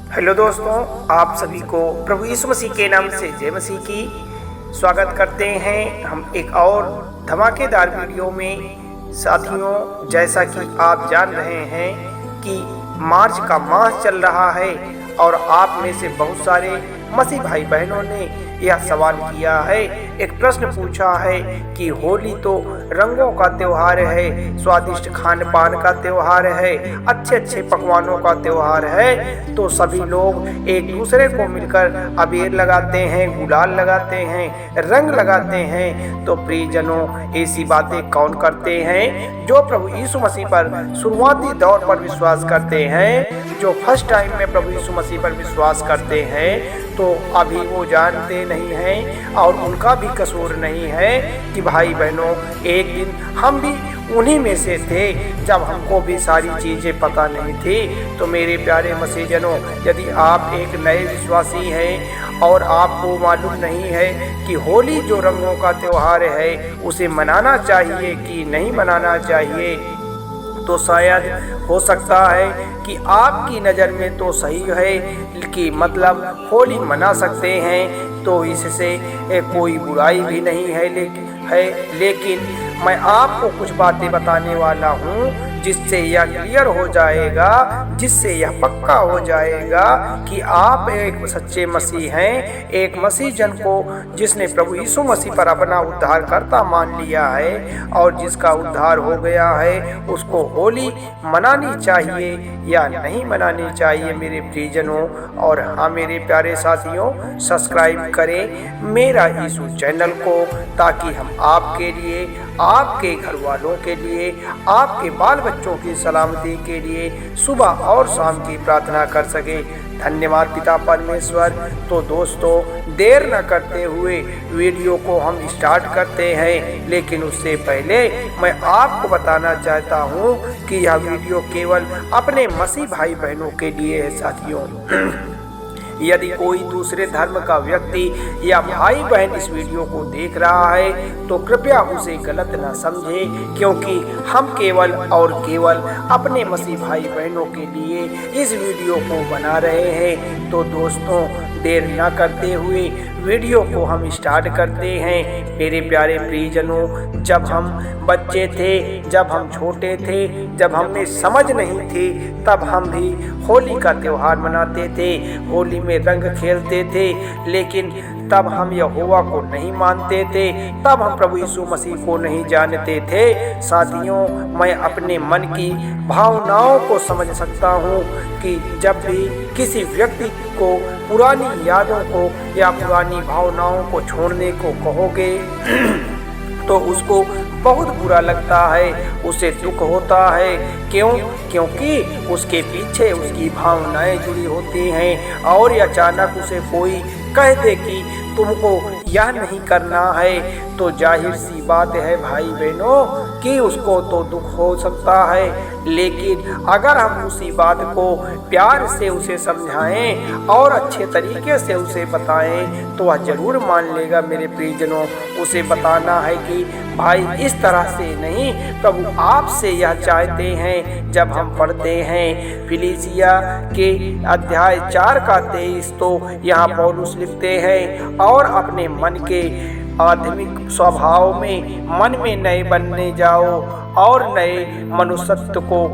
Hello दोस्तों, आप सभी को प्रभु यीशु मसीह के नाम से जय मसीह की स्वागत करते हैं हम एक और धमाकेदार वीडियो में। साथियों, जैसा कि आप जान रहे हैं कि मार्च का माह चल रहा है और आप में से बहुत सारे मसीह भाई बहनों ने यह सवाल किया है, एक प्रश्न पूछा है कि होली तो रंगों का त्योहार है, स्वादिष्ट खान पान का त्योहार है, अच्छे अच्छे पकवानों का त्योहार है, तो सभी लोग एक दूसरे को मिलकर अबीर लगाते हैं, गुलाल लगाते हैं, रंग लगाते हैं। तो प्रियजनों, ऐसी बातें कौन करते हैं? जो प्रभु यीशु मसीह पर शुरुआती दौर पर विश्वास करते हैं, जो फर्स्ट टाइम में प्रभु यीशु मसीह पर विश्वास करते हैं, तो अभी वो जानते नहीं हैं और उनका भी कसूर नहीं है कि भाई बहनों, एक दिन हम भी उन्हीं में से थे जब हमको भी सारी चीज़ें पता नहीं थी। तो मेरे प्यारे मसीहजनों, यदि आप एक नए विश्वासी हैं और आपको मालूम नहीं है कि होली जो रंगों का त्योहार है उसे मनाना चाहिए कि नहीं मनाना चाहिए, तो शायद हो सकता है कि आपकी नज़र में तो सही है कि मतलब होली मना सकते हैं, तो इससे कोई बुराई भी नहीं है, लेकिन मैं आपको कुछ बातें बताने वाला हूँ जिससे यह क्लियर हो जाएगा, जिससे यह पक्का हो जाएगा कि आप एक सच्चे मसीह हैं, एक मसीह जन को जिसने प्रभु यीशु मसीह पर अपना उद्धारकर्ता मान लिया है और जिसका उद्धार हो गया है, उसको होली मनानी चाहिए या नहीं मनानी चाहिए मेरे प्रियजनों। और हाँ मेरे प्यारे साथियों, सब्सक्राइब करें मेरा यीशु चैनल को, ताकि हम आपके लिए, आपके घर वालों के लिए, आपके बाल बच्चों की सलामती के लिए सुबह और शाम की प्रार्थना कर सके। धन्यवाद पिता परमेश्वर। तो दोस्तों, देर न करते हुए वीडियो को हम स्टार्ट करते हैं, लेकिन उससे पहले मैं आपको बताना चाहता हूं कि यह वीडियो केवल अपने मसीह भाई बहनों के लिए है। साथियों, यदि कोई दूसरे धर्म का व्यक्ति या भाई बहन इस वीडियो को देख रहा है तो कृपया उसे गलत न समझे, क्योंकि हम केवल और केवल अपने मसीह भाई बहनों के लिए इस वीडियो को बना रहे हैं। तो दोस्तों, देर न करते हुए वीडियो को हम स्टार्ट करते हैं। मेरे प्यारे प्रियजनों, जब हम बच्चे थे, जब हम छोटे थे, जब हमें समझ नहीं थी, तब हम भी होली का त्योहार मनाते थे, होली में रंग खेलते थे, लेकिन तब हम यहोवा को नहीं मानते थे, तब हम प्रभु यीशु मसीह को नहीं जानते थे। साथियों, मैं अपने मन की भावनाओं को समझ सकता हूँ कि जब भी किसी व्यक्ति को पुरानी यादों को या पुरानी भावनाओं को छोड़ने को कहोगे तो उसको बहुत बुरा लगता है, उसे दुख होता है। क्यों? क्योंकि उसके पीछे उसकी भावनाएं जुड़ी होती हैं और अचानक उसे कोई कह दे कि तुमको यह नहीं करना है, तो जाहिर सी बात है भाई बहनों कि उसको तो दुख हो सकता है। लेकिन अगर हम उसी बात को प्यार से उसे समझाएं और अच्छे तरीके से उसे बताएं तो वह जरूर मान लेगा। मेरे प्रियजनों, उसे बताना है कि भाई इस तरह से नहीं, प्रभु आपसे यह चाहते हैं। जब हम पढ़ते हैं फिलिसिया के अध्याय 4 का 23, तो यहाँ पौलुस लिखते हैं, और अपने मन के आत्मिक स्वभाव में मन में नए बनने जाओ और नए मनुष्यत्व को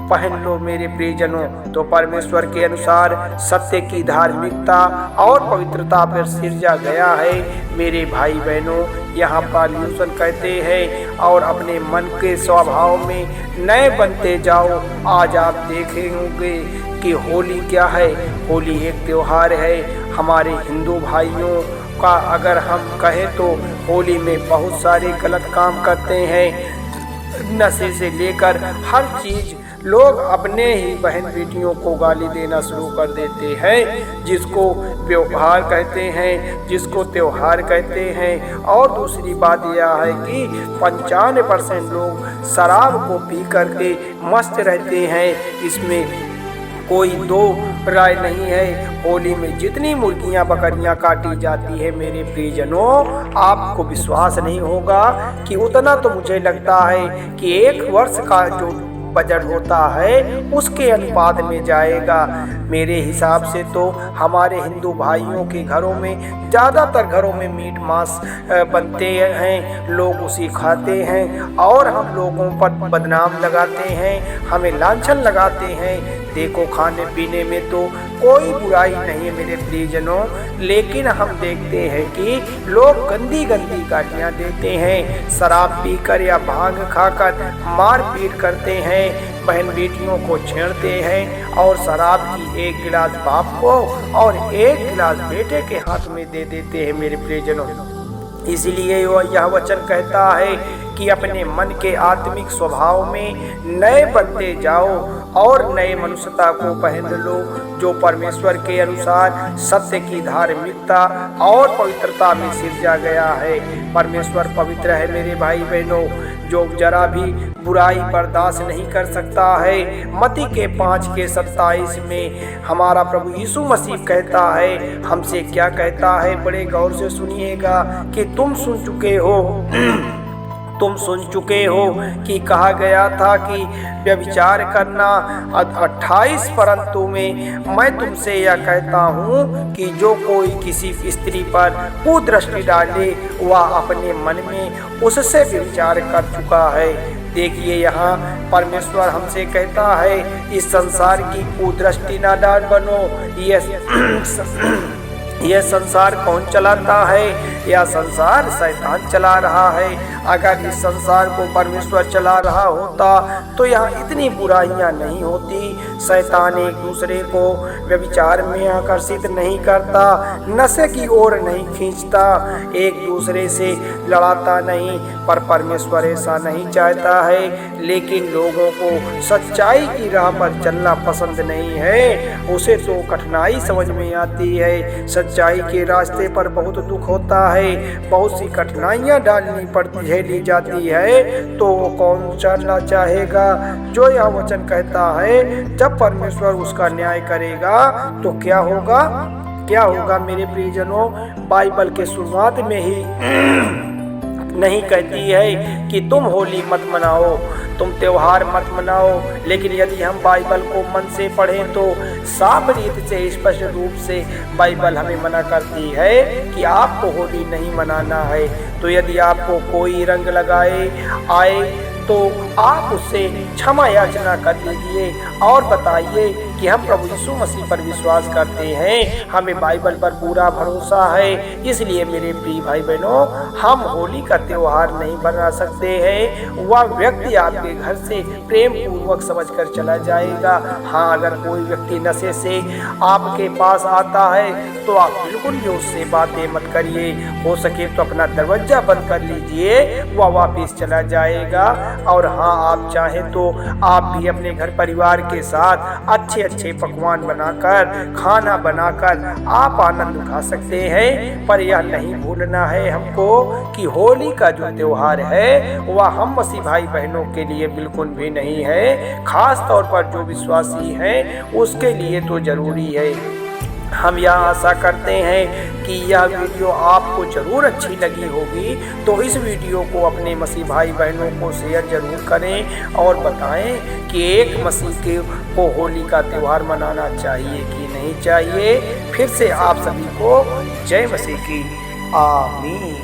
पहन लो। मेरे प्रियजनों, तो परमेश्वर के अनुसार सत्य की धार्मिकता और पवित्रता पर सिरजा गया है। मेरे भाई बहनों, यहाँ पॉल्यूशन कहते हैं, और अपने मन के स्वभाव में नए बनते जाओ। आज आप देखेंगे कि होली क्या है। होली एक त्योहार है हमारे हिंदू भाइयों का। अगर हम कहें तो होली में बहुत सारे गलत काम करते हैं, नशे से लेकर हर चीज़। लोग अपने ही बहन बेटियों को गाली देना शुरू कर देते हैं, जिसको व्यवहार कहते हैं, जिसको त्योहार कहते हैं। और दूसरी बात यह है कि 95% लोग शराब को पी करके मस्त रहते हैं। इसमें कोई दो राय नहीं है। होली में जितनी मुर्गियां बकरियां काटी जाती है मेरे प्रियजनों, आपको विश्वास नहीं होगा कि उतना तो मुझे लगता है कि एक वर्ष का जो बजट होता है उसके अनुपात में जाएगा। मेरे हिसाब से तो हमारे हिंदू भाइयों के घरों में ज़्यादातर घरों में मीट मांस बनते हैं, लोग उसी खाते हैं और हम लोगों पर बदनाम लगाते हैं, हमें लांछन लगाते हैं। देखो खाने पीने में तो कोई बुराई नहीं है मेरे प्रियजनों, लेकिन हम देखते हैं कि लोग गंदी गंदी गालियाँ देते हैं, शराब पीकर या भांग खाकर मारपीट करते हैं, बहन बेटियों को छेड़ते हैं और शराब की एक गिलास बाप को और एक गिलास बेटे के हाथ में दे देते हैं मेरे प्रियजनों। इसलिए यह वचन कहता है कि अपने मन के आत्मिक स्वभाव में नए बनते जाओ और नए मनुष्यता को पहन लो, जो परमेश्वर के अनुसार सत्य की धार्मिकता और पवित्रता में सिरजा गया है। परमेश्वर पवित्र है मेरे भाई बहनों, जो जरा भी बुराई बर्दाश्त नहीं कर सकता है। मत्ती के 5:27 में हमारा प्रभु यीशु मसीह कहता है, हमसे क्या कहता है, बड़े गौर से सुनिएगा कि तुम सुन चुके हो कि कहा गया था कि व्यभिचार करना 28, परंतु मैं तुमसे यह कहता हूँ कि जो कोई किसी स्त्री पर कुदृष्टि डाले वह अपने मन में उससे व्यभिचार कर चुका है। देखिए यहाँ परमेश्वर हमसे कहता है इस संसार की कुदृष्टि ना डाल बनो। यह संसार कौन चलाता है? यह संसार शैतान चला रहा है। अगर इस संसार को परमेश्वर चला रहा होता तो यहाँ इतनी बुराइयाँ नहीं होती। शैतान एक दूसरे को व्यभिचार में आकर्षित नहीं करता, नशे की ओर नहीं खींचता, एक दूसरे से लड़ाता नहीं, पर परमेश्वर ऐसा नहीं चाहता है। लेकिन लोगों को सच्चाई की राह पर चलना पसंद नहीं है, उसे तो कठिनाई समझ में आती है। सच्चाई के रास्ते पर बहुत दुख होता है, बहुत सी कठिनाइयाँ झेली जाती है, तो वो कौन चलना चाहेगा? जो यह वचन कहता है जब परमेश्वर उसका न्याय करेगा तो क्या होगा मेरे प्रियजनों? बाइबल के शुरुआत में ही नहीं कहती है कि तुम होली मत मनाओ, तुम त्योहार मत मनाओ, लेकिन यदि हम बाइबल को मन से पढ़ें तो साफ रीत से स्पष्ट रूप से बाइबल हमें मना करती है कि आपको होली नहीं मनाना है। तो यदि आपको कोई रंग लगाए आए तो आप उससे क्षमा याचना कर लीजिए और बताइए कि हम प्रभु यीशु मसीह पर विश्वास करते हैं, हमें बाइबल पर पूरा भरोसा है। इसलिए मेरे प्रिय भाई बहनों, हम होली का त्योहार नहीं मना सकते हैं। वह व्यक्ति आपके घर से प्रेम पूर्वक समझ कर चला जाएगा। हाँ, अगर कोई व्यक्ति नशे से आपके पास आता है तो आप बिल्कुल भी उससे बातें मत करिए, हो सके तो अपना दरवाजा बंद कर लीजिए, वह वापस चला जाएगा। और हाँ, आप चाहें तो आप भी अपने घर परिवार के साथ अच्छे अच्छे पकवान बनाकर, खाना बनाकर आप आनंद उठा सकते हैं। पर यह नहीं भूलना है हमको कि होली का जो त्योहार है वह हम मसीह भाई बहनों के लिए बिल्कुल भी नहीं है, खास तौर पर जो विश्वासी हैं उसके लिए तो जरूरी है। हम यह आशा करते हैं कि यह वीडियो आपको ज़रूर अच्छी लगी होगी, तो इस वीडियो को अपने मसीह भाई बहनों को शेयर ज़रूर करें और बताएं कि एक मसीह को होली का त्यौहार मनाना चाहिए कि नहीं चाहिए। फिर से आप सभी को जय मसीह की। आमीन।